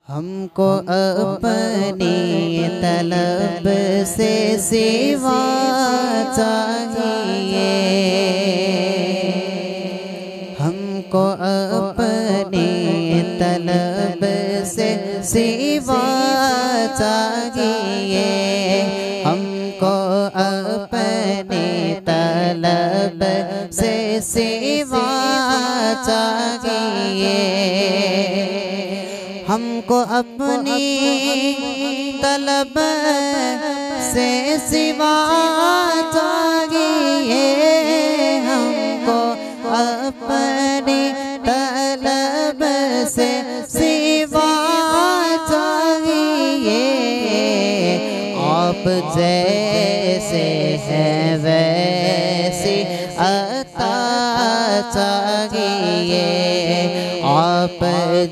हमको अपनी तलब से सिवा चाहिए, हमको अपनी तलब से सिवा चाहिए, हमको अपनी तलब से सिवा चाहिए, हमको अपनी तलब से सिवा चाहिए, हमको अपनी तलब से सिवा चाहिए। आप जैसे हैं वैसी अता चाहिए, आप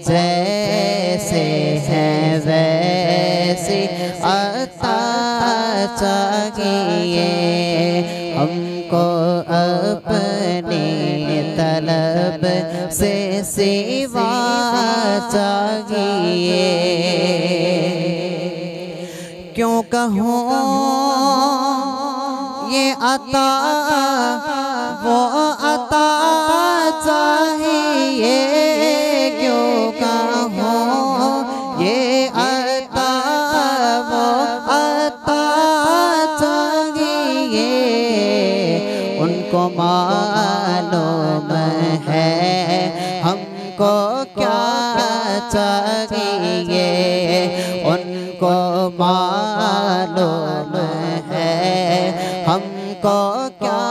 जैसे हैं वैसी अता चाहिए, हमको अपनी तलब से सिवा चाहिए। क्यों कहूँ ये अता वो अता चाहिए, क्यों कहूँ ये अता वो अता चाहिए, उनको मालूम है हमको क्या चाहिए, उनको मालूम है हमको क्या,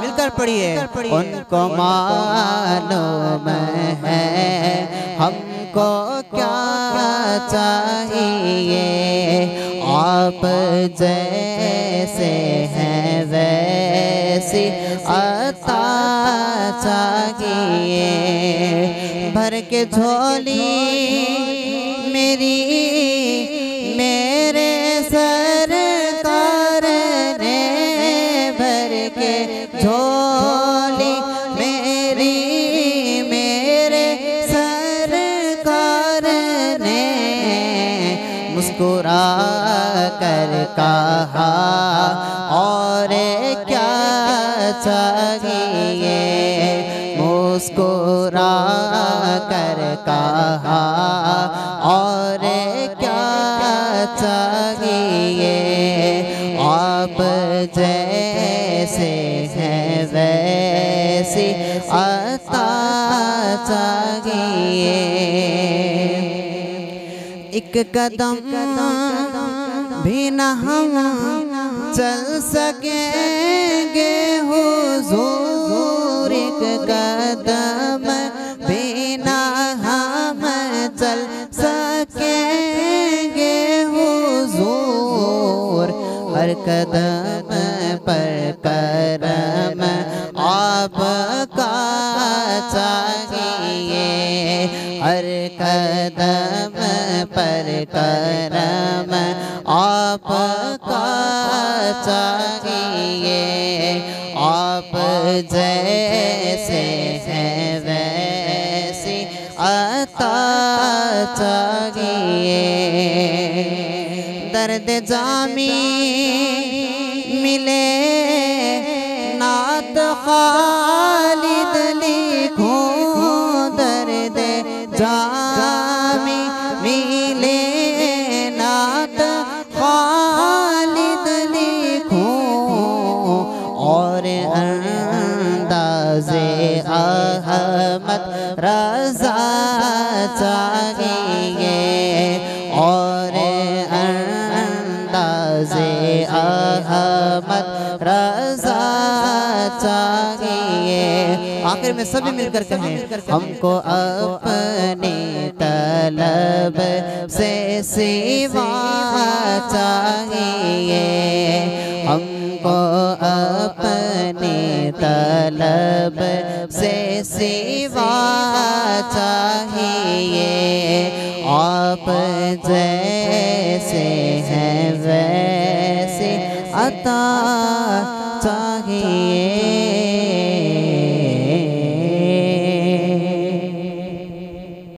मिलकर पढ़िए, उनको मालूम है हमको क्या चाहिए, आप जैसे हैं वैसी अता चाहिए। भर के झोली मेरी मेरे सरकार ने, भर के झोली मेरी मेरे सरकार ने, मुस्कुरा कर कहा और क्या चाहिए, मुस्कुरा कर कहा और क्या चाहिए, आप जैसे हैं वैसी अता चाहिए। एक कदम भी न हम चल सकेंगे हुजूर, एक कदम भी न हम चल सकेंगे हुजूर, हर कदम पर करम आपका चाहिए, हर कदम पर करम आपका चाहिए, आप जैसे हैं वैसी अता चाहिए। दर्द जामी मिले नात खालिद लिखो, दर्द जामी मिले नात खालिद लिखो, और अंदाज़े अहमद रज़ा चाहिए, और अंदाज़े अहमद रज़ा चाहिए। आखिर में सभी मिलकर कहें, हमको अपनी तलब से सिवा चाहिए, हमको अपनी तलब से सिवा चाहिए, आप जैसे